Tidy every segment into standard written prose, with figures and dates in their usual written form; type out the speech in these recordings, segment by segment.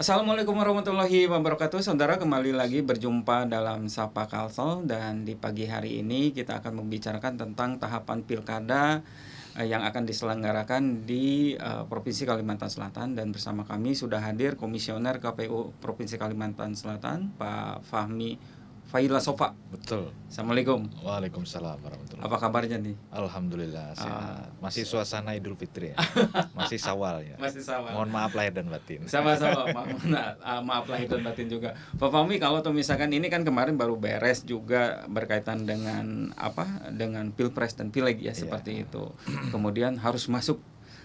Assalamualaikum warahmatullahi wabarakatuh. Saudara, kembali lagi berjumpa dalam Sapa Kalsel, dan di pagi hari ini kita akan membicarakan tentang tahapan pilkada yang akan diselenggarakan di Provinsi Kalimantan Selatan, dan bersama kami sudah hadir Komisioner KPU Provinsi Kalimantan Selatan, Pak Fahmi Faila Sofa. Betul. Assalamualaikum. Waalaikumsalam warahmatullahi Apa kabarnya nih? Alhamdulillah sehat. Masih suasana Idul Fitri ya. Masih Syawal ya. Masih sama. Mohon maaf lahir dan batin. Sama-sama, maaf lahir dan batin juga. Pak Fahmi, kalau tuh misalkan ini kan kemarin baru beres juga berkaitan dengan dengan Pilpres dan Pileg ya, seperti itu. Kemudian harus masuk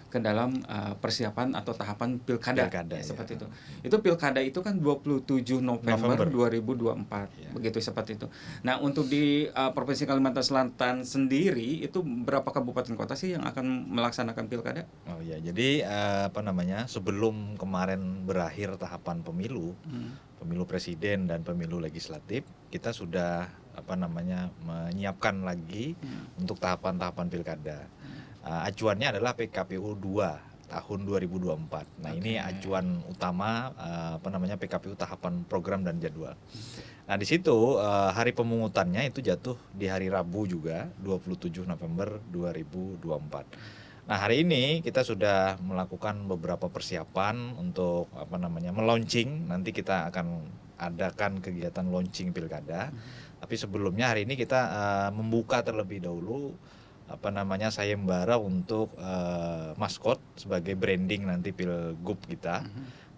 ke dalam persiapan atau tahapan pilkada ya, seperti itu. Itu pilkada itu kan 27 November 2024. Ya. Begitu, seperti itu. Nah, untuk di Provinsi Kalimantan Selatan sendiri itu berapa kabupaten kota sih yang akan melaksanakan pilkada? Oh ya, jadi sebelum kemarin berakhir tahapan pemilu, pemilu presiden dan pemilu legislatif, kita sudah menyiapkan lagi untuk tahapan-tahapan pilkada. Acuannya adalah PKPU 2 tahun 2024. Nah, ini acuan utama PKPU tahapan program dan jadwal. Nah, di situ hari pemungutannya itu jatuh di hari Rabu juga, 27 November 2024. Nah, hari ini kita sudah melakukan beberapa persiapan untuk melaunching. Nanti kita akan adakan kegiatan launching pilkada. Tapi sebelumnya hari ini kita membuka terlebih dahulu sayembara untuk maskot sebagai branding nanti pilgub kita,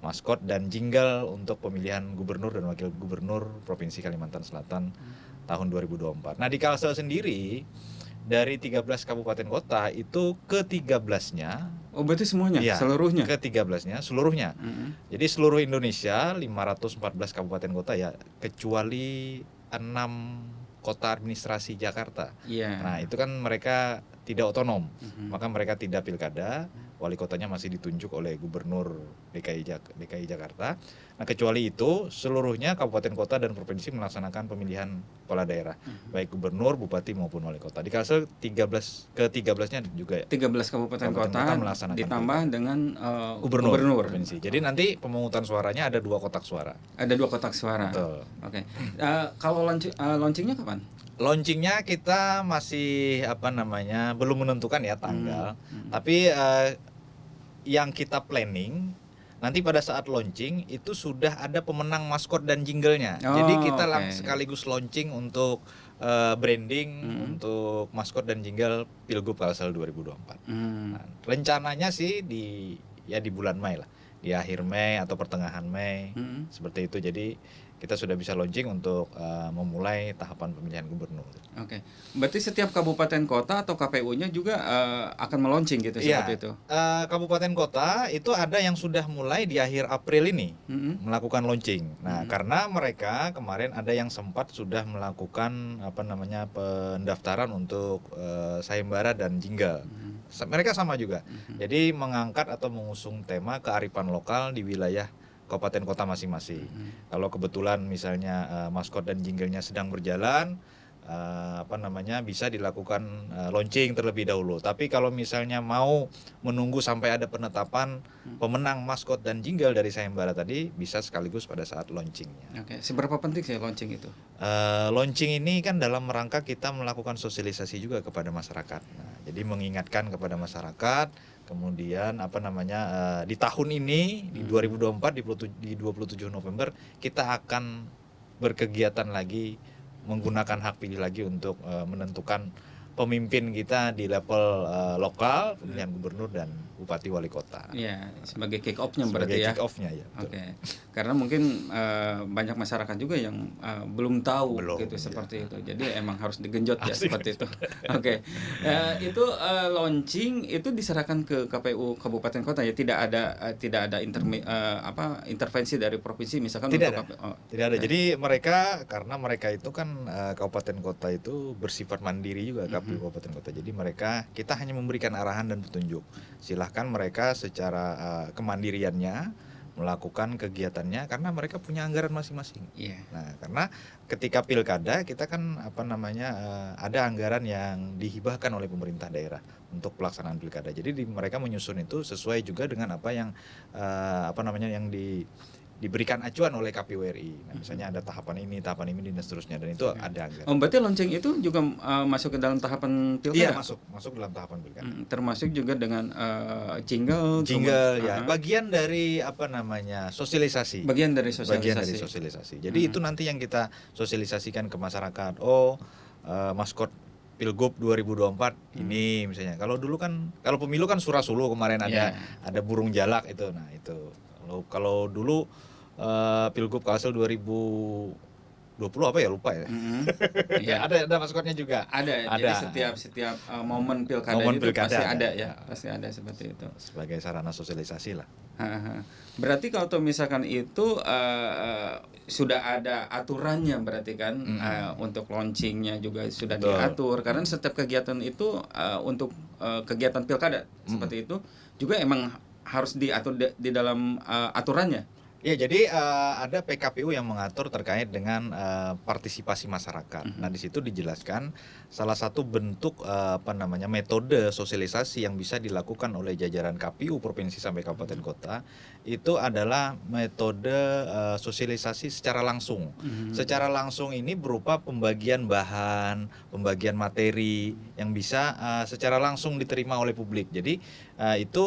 maskot dan jingle untuk pemilihan gubernur dan wakil gubernur Provinsi Kalimantan Selatan tahun 2024. Nah, di Kalsel sendiri dari 13 kabupaten kota itu ke-13-nya. Oh, berarti semuanya? Ya, seluruhnya? Ke-13-nya seluruhnya. Jadi seluruh Indonesia 514 kabupaten kota ya, kecuali 6 kota administrasi Jakarta. Nah, itu kan mereka tidak otonom, maka mereka tidak pilkada, wali kotanya masih ditunjuk oleh gubernur DKI Jakarta. Nah, kecuali itu seluruhnya kabupaten kota dan provinsi melaksanakan pemilihan kepala daerah, baik gubernur, bupati maupun wali kota. Di Kalsel ke-13-nya juga 13 kabupaten kota melaksanakan ditambah dengan gubernur provinsi. Jadi nanti pemungutan suaranya ada 2 kotak suara. Ada 2 kotak suara. Betul. Oke. Kalau launchingnya kapan? Launchingnya kita masih belum menentukan ya tanggal. Tapi yang kita planning nanti pada saat launching itu sudah ada pemenang maskot dan jinglenya. Jadi kita sekaligus launching untuk branding untuk maskot dan jingle Pilgub Kalsel 2024. Nah, rencananya sih di bulan Mei lah, di akhir Mei atau pertengahan Mei, seperti itu. Jadi kita sudah bisa launching untuk memulai tahapan pemilihan gubernur. Oke. Berarti setiap kabupaten kota atau KPU-nya juga akan melaunching gitu, seperti itu? Kabupaten kota itu ada yang sudah mulai di akhir April ini melakukan launching. Nah, karena mereka kemarin ada yang sempat sudah melakukan pendaftaran untuk sayembara dan jingle. Mereka sama juga. Jadi mengangkat atau mengusung tema kearifan lokal di wilayah kabupaten kota masing-masing. Kalau kebetulan misalnya maskot dan jinglenya sedang berjalan, bisa dilakukan launching terlebih dahulu. Tapi kalau misalnya mau menunggu sampai ada penetapan pemenang maskot dan jingle dari sayembara tadi, bisa sekaligus pada saat launchingnya. Oke. Seberapa penting sih launching itu? Launching ini kan dalam rangka kita melakukan sosialisasi juga kepada masyarakat. Nah, jadi mengingatkan kepada masyarakat. Kemudian di tahun ini di 2024 di 27 November kita akan berkegiatan lagi, menggunakan hak pilih lagi untuk menentukan pemimpin kita di level lokal, pemilihan gubernur dan bupati wali kota. Iya, sebagai kick off-nya berarti ya. Kick off-nya ya. Oke. Karena mungkin banyak masyarakat juga yang belum tahu seperti itu. Jadi emang harus digenjot ya seperti itu. Oke. Itu launching itu diserahkan ke KPU kabupaten kota ya, tidak ada intervensi dari provinsi misalkan tidak untuk ada. Tidak ada. Jadi karena mereka itu kan kabupaten kota itu bersifat mandiri juga, KPU kabupaten kota. Jadi kita hanya memberikan arahan dan petunjuk. Silahkan mereka secara kemandiriannya melakukan kegiatannya karena mereka punya anggaran masing-masing. Nah, karena ketika pilkada kita kan ada anggaran yang dihibahkan oleh pemerintah daerah untuk pelaksanaan pilkada. Jadi mereka menyusun itu sesuai juga dengan apa yang yang diberikan acuan oleh KPU RI. Nah, misalnya ada tahapan ini dan seterusnya, dan itu ada anggaran. Oh, berarti lonceng itu juga masuk ke dalam tahapan pilkada? Iya, masuk dalam tahapan pilkada. Termasuk juga dengan jingle ya, bagian dari sosialisasi. Bagian dari sosialisasi. Jadi itu nanti yang kita sosialisasikan ke masyarakat. Maskot Pilgub 2024 ini misalnya. Kalau pemilu kan Surasulu kemarin ada burung jalak itu. Nah, itu. Kalau dulu Pilgub Kalsel 2020 apa ya, lupa ya. Ada maskotnya juga. Ada. Jadi setiap momen pilkada itu pasti ada ya. Pasti ada seperti itu. Sebagai sarana sosialisasi lah. Berarti kalau misalkan itu sudah ada aturannya berarti kan, untuk launchingnya juga sudah diatur, karena setiap kegiatan itu untuk kegiatan pilkada seperti itu juga emang harus diatur di dalam aturannya. Ya, jadi ada PKPU yang mengatur terkait dengan partisipasi masyarakat. Nah, di situ dijelaskan salah satu bentuk metode sosialisasi yang bisa dilakukan oleh jajaran KPU provinsi sampai kabupaten kota itu adalah metode sosialisasi secara langsung. Secara langsung ini berupa pembagian bahan, pembagian materi yang bisa secara langsung diterima oleh publik. Jadi itu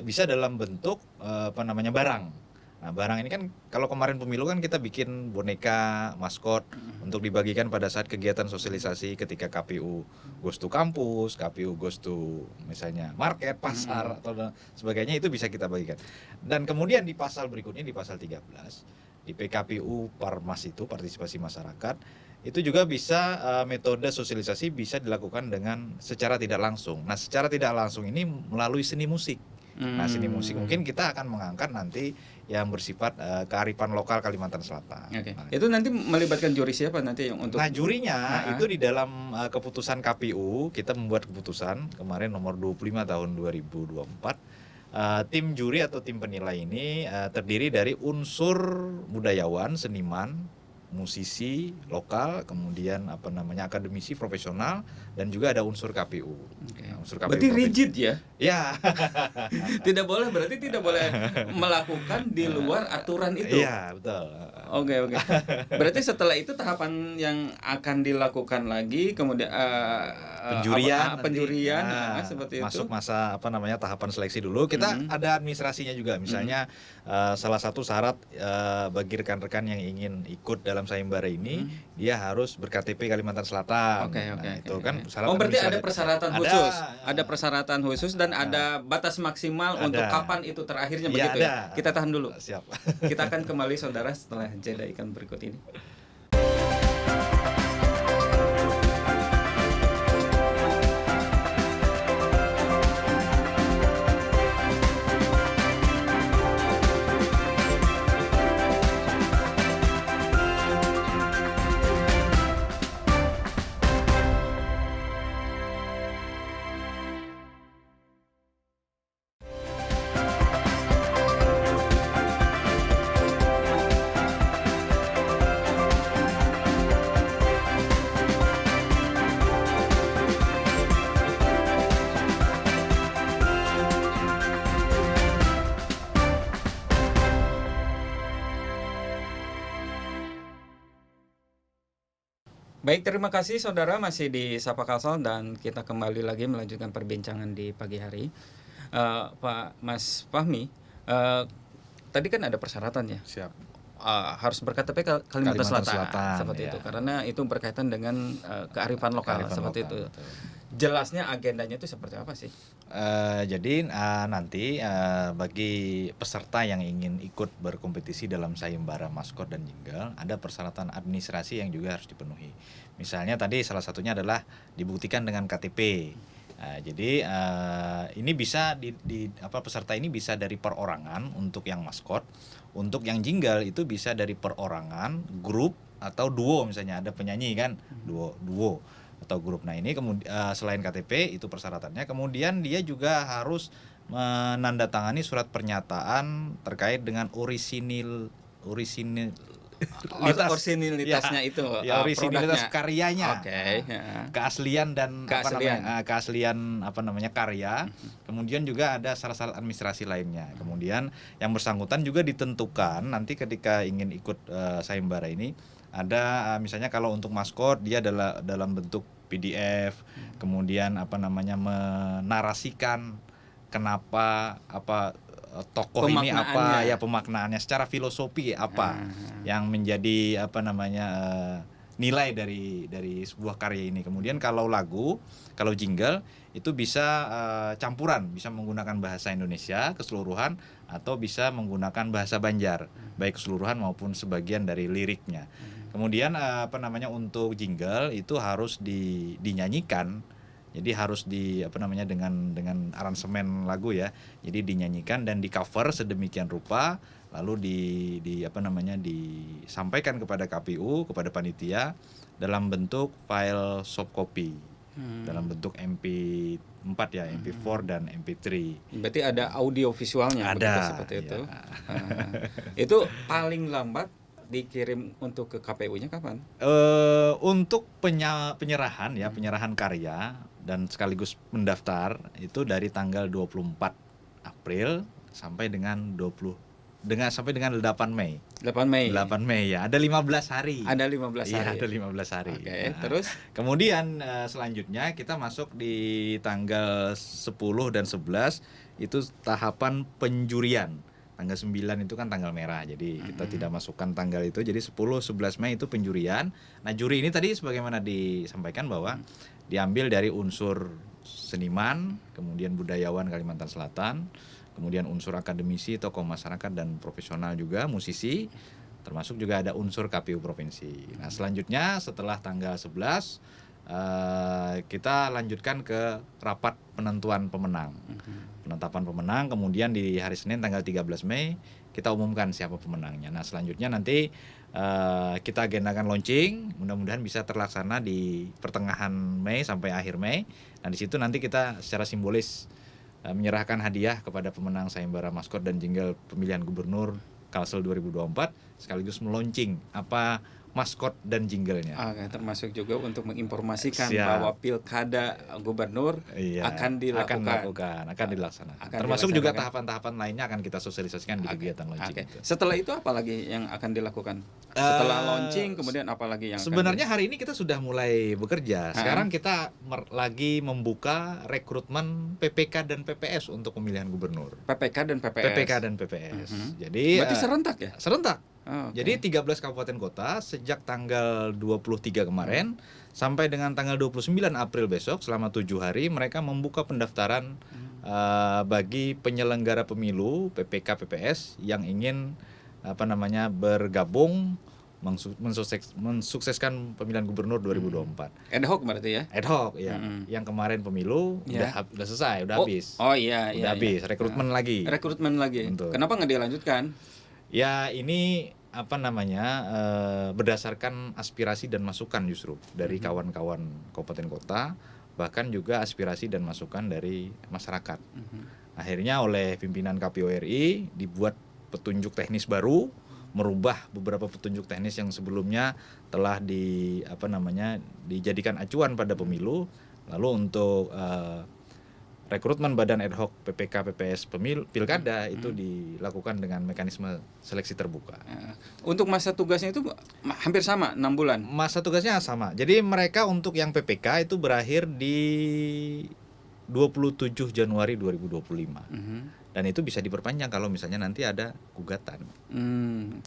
bisa dalam bentuk barang. Nah, barang ini kan kalau kemarin pemilu kan kita bikin boneka maskot untuk dibagikan pada saat kegiatan sosialisasi ketika KPU goes to kampus, KPU goes to misalnya market, pasar atau sebagainya, itu bisa kita bagikan. Dan kemudian di pasal berikutnya, di pasal 13 di PKPU Parmas itu partisipasi masyarakat itu juga bisa metode sosialisasi bisa dilakukan dengan secara tidak langsung. Nah, secara tidak langsung ini melalui seni musik. Nah, seni musik mungkin kita akan mengangkat nanti yang bersifat kearifan lokal Kalimantan Selatan. Nah, itu nanti melibatkan juri siapa nanti yang untuk? Nah, jurinya itu di dalam keputusan KPU kita membuat keputusan kemarin nomor 25 tahun 2024. Tim juri atau tim penilai ini terdiri dari unsur budayawan, seniman, musisi lokal, kemudian akademisi profesional, dan juga ada unsur KPU. Nah, unsur KPU berarti rigid ya? Ya. Tidak boleh melakukan di luar aturan itu. Iya, betul. Oke. Berarti setelah itu tahapan yang akan dilakukan lagi, kemudian penjurian seperti masuk itu. Masa tahapan seleksi dulu. Kita ada administrasinya juga. Misalnya salah satu syarat bagi rekan-rekan yang ingin ikut dalam sayembara ini, dia harus ber-KTP Kalimantan Selatan. Itu kan syarat. Berarti ada persyaratan khusus. Ada persyaratan khusus dan ada batas maksimal untuk kapan itu terakhirnya begitu ya. Kita tahan dulu. Siap. Kita akan kembali saudara setelah jeda iklan berikut ini. Baik, terima kasih saudara, masih di Sapa Kalsel dan kita kembali lagi melanjutkan perbincangan di pagi hari. Pak Mas Fahmi, tadi kan ada persyaratannya. Siap. Harus ber-KTP Kalimantan Selatan seperti itu, karena itu berkaitan dengan kearifan lokal seperti itu. Betul. Jelasnya agendanya itu seperti apa sih? Jadi nanti bagi peserta yang ingin ikut berkompetisi dalam sayembara maskot dan jingle, ada persyaratan administrasi yang juga harus dipenuhi. Misalnya tadi salah satunya adalah dibuktikan dengan KTP. Jadi ini bisa peserta ini bisa dari perorangan untuk yang maskot, untuk yang jingle itu bisa dari perorangan, grup atau duo, misalnya ada penyanyi kan, duo atau grup. Nah, ini kemudian selain KTP itu persyaratannya, kemudian dia juga harus menandatangani surat pernyataan terkait dengan Orisinilitasnya itu, ya orisinilitas produknya. karyanya. Oke, ya. Keaslian dan Keaslian. keaslian karya. Kemudian juga ada syarat-syarat administrasi lainnya. Kemudian yang bersangkutan juga ditentukan nanti ketika ingin ikut sayembara ini ada misalnya kalau untuk maskot dia adalah dalam bentuk PDF. Kemudian menarasikan kenapa tokoh ini apa ya, pemaknaannya secara filosofi apa yang menjadi nilai dari sebuah karya ini. Kemudian kalau jingle itu bisa campuran, bisa menggunakan bahasa Indonesia keseluruhan atau bisa menggunakan bahasa Banjar baik keseluruhan maupun sebagian dari liriknya. Kemudian untuk jingle itu harus dinyanyikan. Jadi harus dengan aransemen lagu ya. Jadi dinyanyikan dan di cover sedemikian rupa, lalu disampaikan kepada KPU, kepada panitia dalam bentuk file soft copy. Dalam bentuk MP4 ya, MP4 dan MP3. Berarti ada audio visualnya seperti itu. Ya. Itu paling lambat dikirim untuk ke KPU-nya kapan? Untuk penyerahan karya dan sekaligus mendaftar itu dari tanggal 24 April sampai dengan 8 Mei. 8 Mei. 8 Mei ya, ada 15 hari. Ada 15 hari. Iya, ada 15 hari. Oke, terus kemudian selanjutnya kita masuk di tanggal 10 dan 11 itu tahapan penjurian. Tanggal 9 itu kan tanggal merah, jadi kita tidak masukkan tanggal itu. Jadi 10-11 Mei itu penjurian. Nah, juri ini tadi sebagaimana disampaikan bahwa diambil dari unsur seniman, kemudian budayawan Kalimantan Selatan, kemudian unsur akademisi, tokoh masyarakat dan profesional juga, musisi, termasuk juga ada unsur KPU provinsi. Nah, selanjutnya setelah tanggal 11 kita lanjutkan ke rapat penentuan pemenang. Penetapan pemenang, kemudian di hari Senin tanggal 13 Mei kita umumkan siapa pemenangnya. Nah, selanjutnya nanti kita agendakan launching, mudah-mudahan bisa terlaksana di pertengahan Mei sampai akhir Mei. Nah, di situ nanti kita secara simbolis menyerahkan hadiah kepada pemenang sayembara maskot dan jingle pemilihan gubernur Kalsel 2024 sekaligus meluncing apa maskot dan jinglenya. Termasuk juga untuk menginformasikan bahwa pilkada gubernur akan dilaksanakan. Termasuk juga tahapan-tahapan lainnya akan kita sosialisasikan di kegiatan launching. Setelah itu apa lagi yang akan dilakukan? Setelah launching kemudian apa lagi yang sebenarnya hari ini kita sudah mulai bekerja. Sekarang kita lagi membuka rekrutmen PPK dan PPS untuk pemilihan gubernur. PPK dan PPS. Jadi berarti serentak ya? Serentak. Jadi 13 kabupaten kota sejak tanggal 23 kemarin sampai dengan tanggal 29 April besok selama 7 hari mereka membuka pendaftaran bagi penyelenggara pemilu PPK PPS yang ingin bergabung mensukseskan pemilihan gubernur 2024. Ad hoc berarti ya? Ad hoc ya. Yang kemarin pemilu udah selesai, udah habis. Udah habis, rekrutmen lagi. Betul. Kenapa nggak dilanjutkan? Ya ini berdasarkan aspirasi dan masukan justru dari kawan-kawan kabupaten kota, bahkan juga aspirasi dan masukan dari masyarakat. Akhirnya oleh pimpinan KPU RI dibuat petunjuk teknis baru, merubah beberapa petunjuk teknis yang sebelumnya telah dijadikan acuan pada pemilu. Lalu untuk rekrutmen badan ad hoc PPK PPS pilkada itu dilakukan dengan mekanisme seleksi terbuka. Untuk masa tugasnya itu hampir sama 6 bulan. Masa tugasnya sama. Jadi mereka untuk yang PPK itu berakhir di 27 Januari 2025. Dan itu bisa diperpanjang kalau misalnya nanti ada gugatan.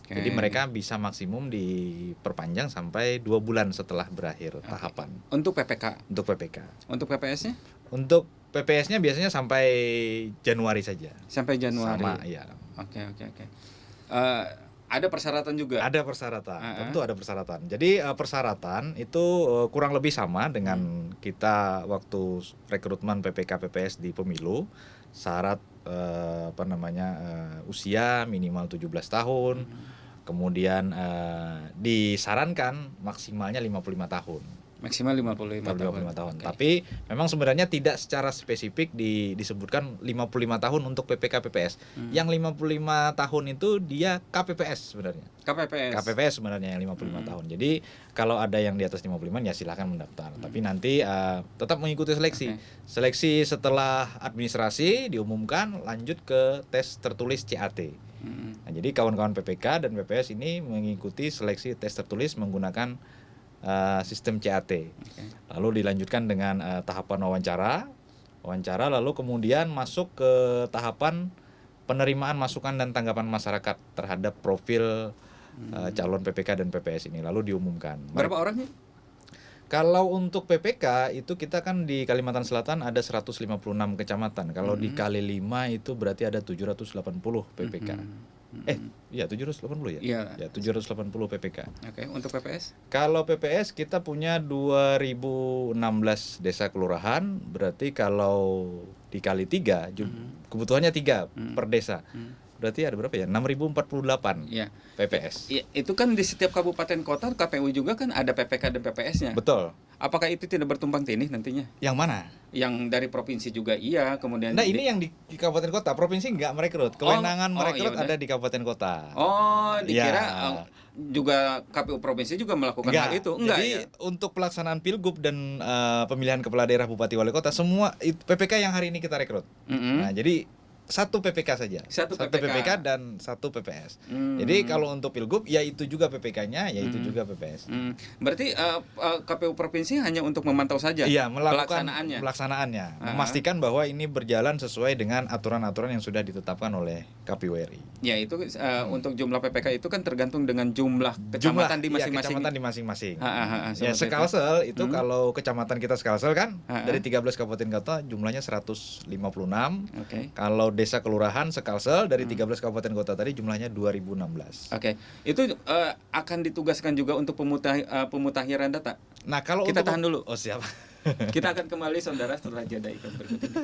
Jadi mereka bisa maksimum diperpanjang sampai 2 bulan setelah berakhir tahapan. Untuk PPK? Untuk PPK. Untuk PPS-nya? Untuk PPS-nya biasanya sampai Januari saja. Sampai Januari. Sama, iya. Oke. Ada persyaratan juga? Ada persyaratan, tentu ada persyaratan. Jadi persyaratan itu kurang lebih sama dengan kita waktu rekrutmen PPK PPS di pemilu. Syarat usia minimal 17 tahun. Kemudian disarankan maksimalnya 55 tahun. Maksimal 55 tahun. Oke. Tapi memang sebenarnya tidak secara spesifik disebutkan 55 tahun untuk PPK PPS. Yang 55 tahun itu dia KPPS sebenarnya. KPPS sebenarnya yang 55 tahun. Jadi kalau ada yang di atas 55 ya silakan mendaftar. Tapi nanti tetap mengikuti seleksi. Seleksi setelah administrasi diumumkan lanjut ke tes tertulis CAT. Nah, jadi kawan-kawan PPK dan PPS ini mengikuti seleksi tes tertulis menggunakan sistem CAT. Lalu dilanjutkan dengan tahapan wawancara, lalu kemudian masuk ke tahapan penerimaan masukan dan tanggapan masyarakat terhadap profil calon PPK dan PPS ini, lalu diumumkan. Berapa orangnya? Kalau untuk PPK itu kita kan di Kalimantan Selatan ada 156 kecamatan. Kalau dikali 5 itu berarti ada 780 PPK. Iya 780 ya? Iya. Ya 780 PPK. Oke, untuk PPS? Kalau PPS kita punya 2016 desa kelurahan, berarti kalau dikali 3, kebutuhannya 3 per desa. Berarti ada berapa ya? 6.048 Iya. PPS. Ya, itu kan di setiap kabupaten kota KPU juga kan ada PPK dan PPS-nya. Betul. Apakah itu tidak bertumpang tindih nantinya? Yang mana? Yang dari provinsi juga iya, kemudian Nah ini yang di kabupaten kota, provinsi nggak merekrut. Kewenangan merekrut yaudah. ada di kabupaten kota. Oh, dikira Ya. juga KPU provinsi juga melakukan hal itu. Enggak Jadi ya? untuk pelaksanaan pilgub dan pemilihan kepala daerah, bupati, wali kota, semua PPK yang hari ini kita rekrut. Nah jadi satu PPK saja, Satu PPK dan satu PPS. Jadi kalau untuk pilgub ya itu juga PPK-nya, ya itu juga PPS. Berarti KPU provinsi hanya untuk memantau saja. Iya, melakukan pelaksanaannya. memastikan bahwa ini berjalan sesuai dengan aturan-aturan yang sudah ditetapkan oleh KPU RI. Ya itu untuk jumlah PPK itu kan tergantung dengan jumlah kecamatan di masing-masing. Kecamatan di masing-masing. seperti Ya sekalsel itu kalau kecamatan kita sekalsel kan dari 13 kabupaten kota jumlahnya 156. Oke. Kalau desa kelurahan sekalsel dari 13 kabupaten kota tadi jumlahnya 2016. Oke. Itu akan ditugaskan juga untuk pemutahiran data. Nah, kalau kita untuk tahan dulu. Oh, siap. Kita akan kembali saudara setelah jeda iklan berikut ini.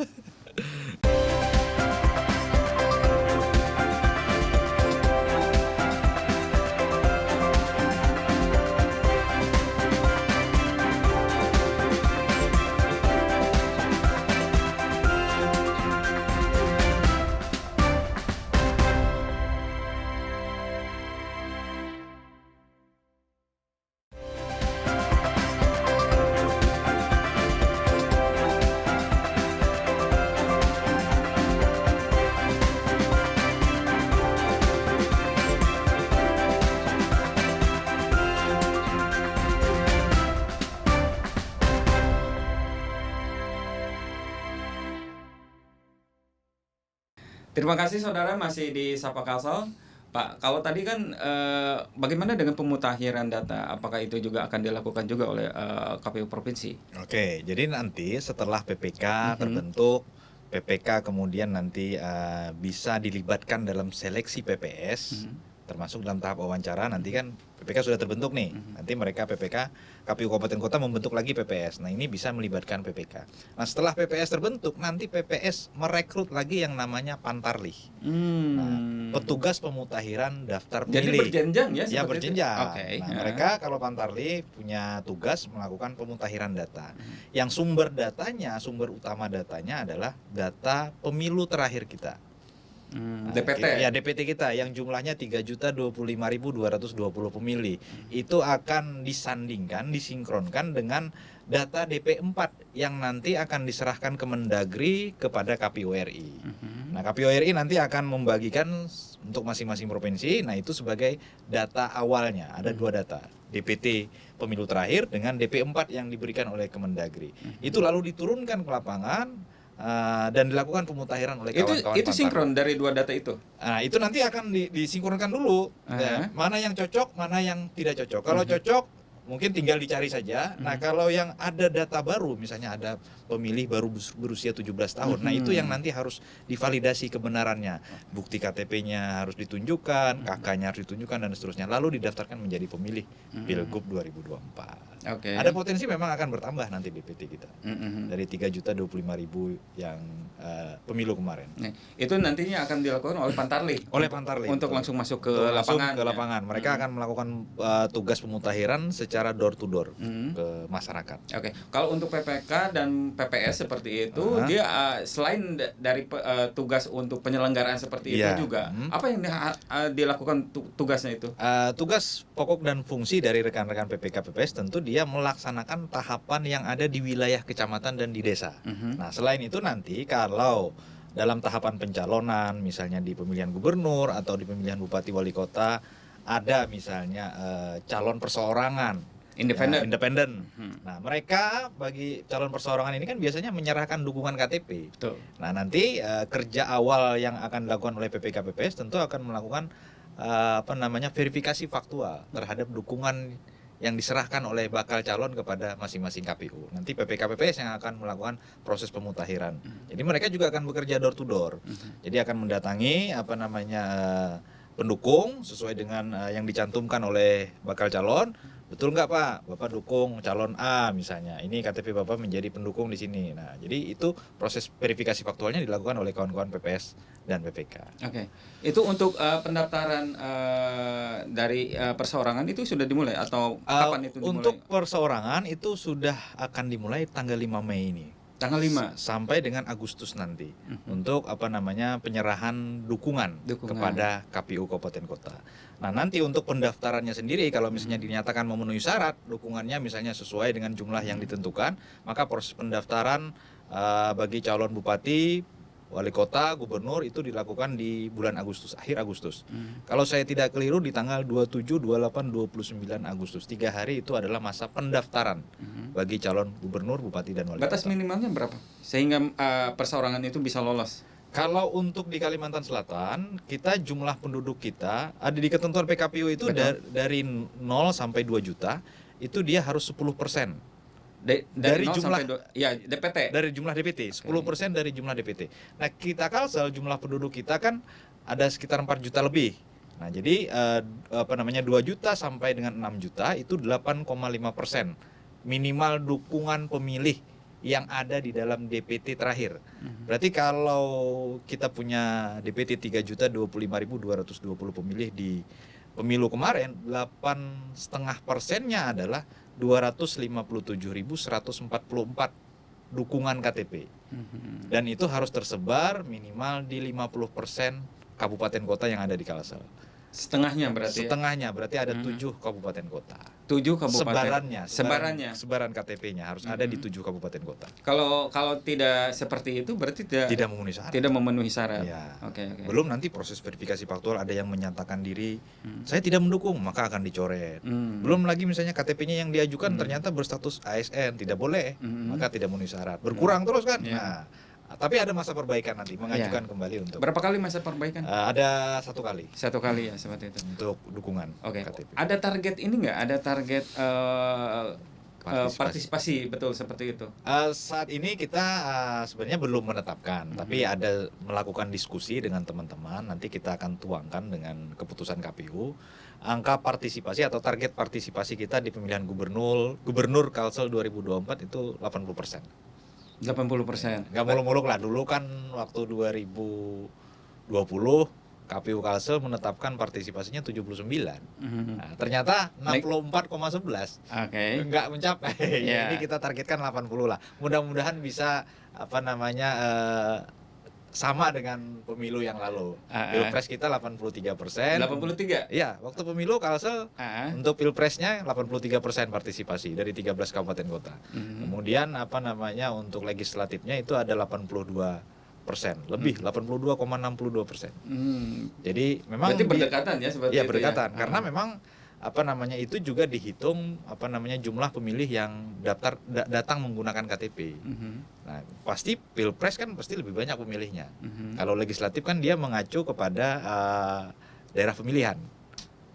Terima kasih saudara masih di Sapa Kalsel. Pak, kalau tadi kan bagaimana dengan pemutakhiran data? Apakah itu juga akan dilakukan juga oleh KPU provinsi? Oke, jadi nanti setelah PPK terbentuk, PPK kemudian nanti bisa dilibatkan dalam seleksi PPS, termasuk dalam tahap wawancara. Nanti kan PPK sudah terbentuk nih, nanti mereka PPK, KPU Kabupaten Kota membentuk lagi PPS. Nah ini bisa melibatkan PPK. Nah setelah PPS terbentuk, nanti PPS merekrut lagi yang namanya Pantarlih. Nah, petugas pemutakhiran daftar pemilih. Jadi berjenjang ya? Ya berjenjang. Okay. Nah, mereka kalau Pantarlih punya tugas melakukan pemutakhiran data. Yang sumber datanya, sumber utama datanya adalah data pemilu terakhir kita. DPT. Ya DPT kita yang jumlahnya 3.025.220 pemilih. Itu akan disandingkan, disinkronkan dengan data DP4 yang nanti akan diserahkan ke Mendagri kepada KPU RI. Nah, KPU RI nanti akan membagikan untuk masing-masing provinsi. Nah, itu sebagai data awalnya. Ada dua data, DPT pemilu terakhir dengan DP4 yang diberikan oleh Kemendagri. Itu lalu diturunkan ke lapangan. Dan dilakukan pemutakhiran oleh kawan-kawan. Itu sinkron dari dua data itu. Nah, itu nanti akan disinkronkan dulu. Ya, mana yang cocok, mana yang tidak cocok. Kalau cocok mungkin tinggal dicari saja. Nah, kalau yang ada data baru, misalnya ada pemilih baru berusia 17 tahun. Nah, itu yang nanti harus divalidasi kebenarannya. Bukti KTP-nya harus ditunjukkan, KK-nya harus ditunjukkan dan seterusnya. Lalu didaftarkan menjadi pemilih Pilgub 2024. Ada potensi memang akan bertambah nanti DPT kita. Dari 3.025.000 yang pemilu kemarin. Nah, itu nantinya akan dilakukan oleh Pantarlih. Oleh Pantarlih. Untuk langsung masuk ke langsung lapangan. ke lapangan. Mereka akan melakukan tugas pemutakhiran secara secara door to door ke masyarakat. Oke, kalau untuk PPK dan PPS seperti itu, dia selain dari tugas untuk penyelenggaraan seperti itu juga, apa yang dilakukan tugasnya itu? Tugas pokok dan fungsi dari rekan-rekan PPK PPS tentu dia melaksanakan tahapan yang ada di wilayah kecamatan dan di desa. Nah, selain itu nanti kalau dalam tahapan pencalonan, misalnya di pemilihan gubernur atau di pemilihan bupati wali kota, ada misalnya calon perseorangan, independen. Nah, mereka bagi calon perseorangan ini kan biasanya menyerahkan dukungan KTP. Betul. Nah, nanti kerja awal yang akan dilakukan oleh PPK PPS tentu akan melakukan verifikasi faktual terhadap dukungan yang diserahkan oleh bakal calon kepada masing-masing KPU. Nanti PPK PPS yang akan melakukan proses pemutahiran. Jadi mereka juga akan bekerja door to door. Jadi akan mendatangi pendukung sesuai dengan yang dicantumkan oleh bakal calon. Betul nggak Pak? Bapak dukung calon A misalnya. Ini KTP Bapak menjadi pendukung di sini. Nah, jadi itu proses verifikasi faktualnya dilakukan oleh kawan-kawan PPS dan PPK. Oke. Itu untuk pendaftaran dari perseorangan itu sudah dimulai atau kapan itu dimulai? Untuk perseorangan itu sudah akan dimulai tanggal 5 Mei ini. Tanggal 5 sampai dengan Agustus nanti untuk penyerahan dukungan kepada KPU Kabupaten Kota. Nah, nanti untuk pendaftarannya sendiri kalau misalnya dinyatakan memenuhi syarat dukungannya misalnya sesuai dengan jumlah yang ditentukan, maka proses pendaftaran bagi calon bupati, wali kota, gubernur itu dilakukan di bulan Agustus, akhir Agustus. Kalau saya tidak keliru di tanggal 27, 28, 29 Agustus. 3 hari itu adalah masa pendaftaran bagi calon gubernur, bupati dan wali kota. Batas minimalnya berapa? Sehingga perseorangan itu bisa lolos. Kalau untuk di Kalimantan Selatan, kita jumlah penduduk kita ada di ketentuan PKPU itu dari 0 sampai 2 juta, itu dia harus 10%. Dari jumlah DPT. Dari jumlah DPT, 10% dari jumlah DPT. Nah, kita Kalsel jumlah penduduk kita kan ada sekitar 4 juta lebih. Nah, jadi 2 juta sampai dengan 6 juta itu 8,5% minimal dukungan pemilih yang ada di dalam DPT terakhir. Berarti kalau kita punya DPT 3.025.220 pemilih di pemilu kemarin, 8,5%-nya adalah 257.144 dukungan KTP. Dan itu harus tersebar minimal di 50% kabupaten kota yang ada di Kalsel. Setengahnya berarti ada 7 kabupaten kota. 7 kabupaten. Sebaran KTP-nya harus ada di 7 kabupaten kota. Kalau tidak seperti itu berarti tidak memenuhi syarat. Ya. Oke. Belum nanti proses verifikasi faktual ada yang menyatakan diri saya tidak mendukung, maka akan dicoret. Belum lagi misalnya KTP-nya yang diajukan ternyata berstatus ASN, tidak boleh, maka tidak memenuhi syarat. Berkurang terus kan. Nah, tapi ada masa perbaikan nanti, mengajukan kembali untuk. Berapa kali masa perbaikan? Ada 1 kali. 1 kali ya, seperti itu. Untuk dukungan KTP. Ada target ini nggak? Ada target partisipasi, betul seperti itu. Saat ini kita sebenarnya belum menetapkan, tapi ada melakukan diskusi dengan teman-teman. Nanti kita akan tuangkan dengan keputusan KPU. Angka partisipasi atau target partisipasi kita di pemilihan gubernur Kalsel 2024 itu 80%. 80%. Gak muluk-muluk lah, dulu kan waktu 2020 KPU Kalsel menetapkan partisipasinya 79. Nah, ternyata 64,11. Enggak mencapai. Ini kita targetkan 80 lah. Mudah-mudahan bisa sama dengan pemilu yang lalu. Pilpres kita 83%. 83? Iya, waktu pemilu Kalsel untuk pilpresnya 83% partisipasi dari 13 kabupaten kota. Kemudian untuk legislatifnya itu ada 82%, lebih 82,62%. Jadi memang berarti berdekatan ya seperti itu. Iya, berdekatan karena memang itu juga dihitung jumlah pemilih yang datang menggunakan KTP. Nah, pasti pilpres kan pasti lebih banyak pemilihnya. Kalau legislatif kan dia mengacu kepada daerah pemilihan.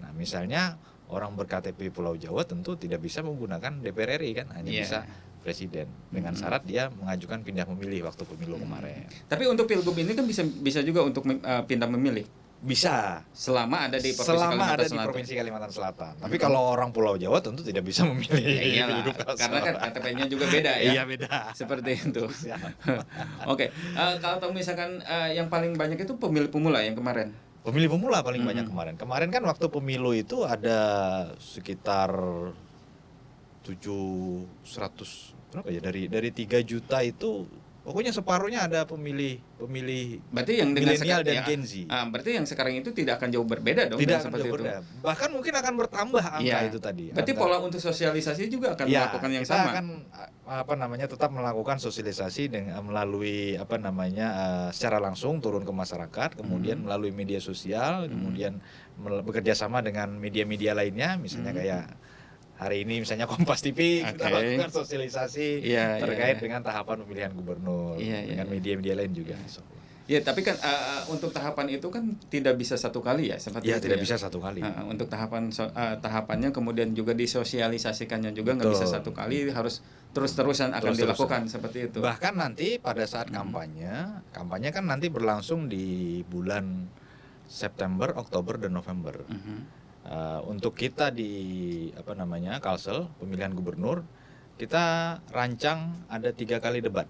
Nah, misalnya orang ber-KTP Pulau Jawa tentu tidak bisa menggunakan DPR RI kan, hanya bisa presiden. Dengan syarat dia mengajukan pindah memilih waktu pemilu kemarin. Tapi untuk pilgub ini kan bisa juga untuk pindah memilih. Bisa selama ada di provinsi Kalimantan Selatan. Tapi kalau orang Pulau Jawa tentu tidak bisa memilih. Karena kan KTP-nya juga beda ya. Iya, beda. Seperti itu. Oke. Kalau misalkan yang paling banyak itu pemilih pemula yang kemarin. Pemilih pemula paling banyak kemarin. Kemarin kan waktu pemilu itu ada sekitar 700 berapa ya, dari 3 juta itu pokoknya separuhnya ada pemilih Berarti yang dengan milenial dan ya, Gen Z. berarti yang sekarang itu tidak akan jauh berbeda dong Tidak dengan akan seperti jauh itu. berbeda. Bahkan mungkin akan bertambah angka Iya. itu tadi. Berarti pola untuk sosialisasi juga akan ya, melakukan yang kita sama. akan tetap melakukan sosialisasi dengan melalui secara langsung turun ke masyarakat, kemudian melalui media sosial, kemudian bekerja sama dengan media-media lainnya, misalnya kayak hari ini misalnya Kompas TV kita lakukan sosialisasi terkait dengan tahapan pemilihan gubernur dengan media-media lain juga. Ya, tapi kan untuk tahapan itu kan tidak bisa satu kali ya, seperti ya, itu tidak ya. bisa satu kali. Untuk tahapannya kemudian juga disosialisasikannya juga nggak bisa satu kali, harus terus-terusan akan dilakukan seperti itu. Bahkan nanti pada saat kampanye kan nanti berlangsung di bulan September, Oktober dan November. Untuk kita di Kalsel pemilihan gubernur, kita rancang ada 3 kali debat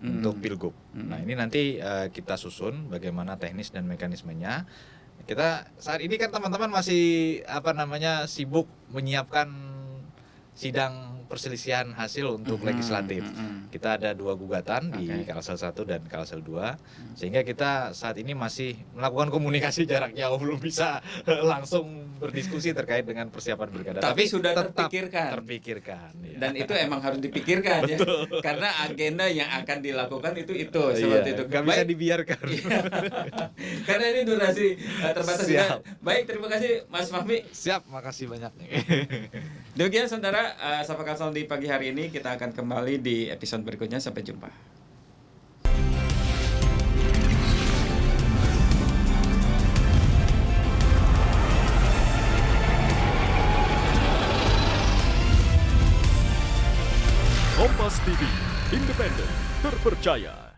untuk pilgub. Nah ini nanti kita susun bagaimana teknis dan mekanismenya. Kita saat ini kan teman-teman masih sibuk menyiapkan sidang perselisihan hasil untuk legislatif. Kita ada 2 gugatan di Kalsel 1 dan Kalsel 2, sehingga kita saat ini masih melakukan komunikasi jarak jauh, belum bisa langsung berdiskusi terkait dengan persiapan pilkada. Tapi sudah tetap terpikirkan. Ya. Dan itu emang harus dipikirkan ya. Karena agenda yang akan dilakukan itu seperti itu. Gak bisa dibiarkan. Karena ini durasi terbatas. Baik, terima kasih Mas Fahmi. Siap, makasih banyak. Demikian saudara, Sapa Kalsel di pagi hari ini, kita akan kembali di episode berikutnya. Sampai jumpa. Kompas TV, independen, terpercaya.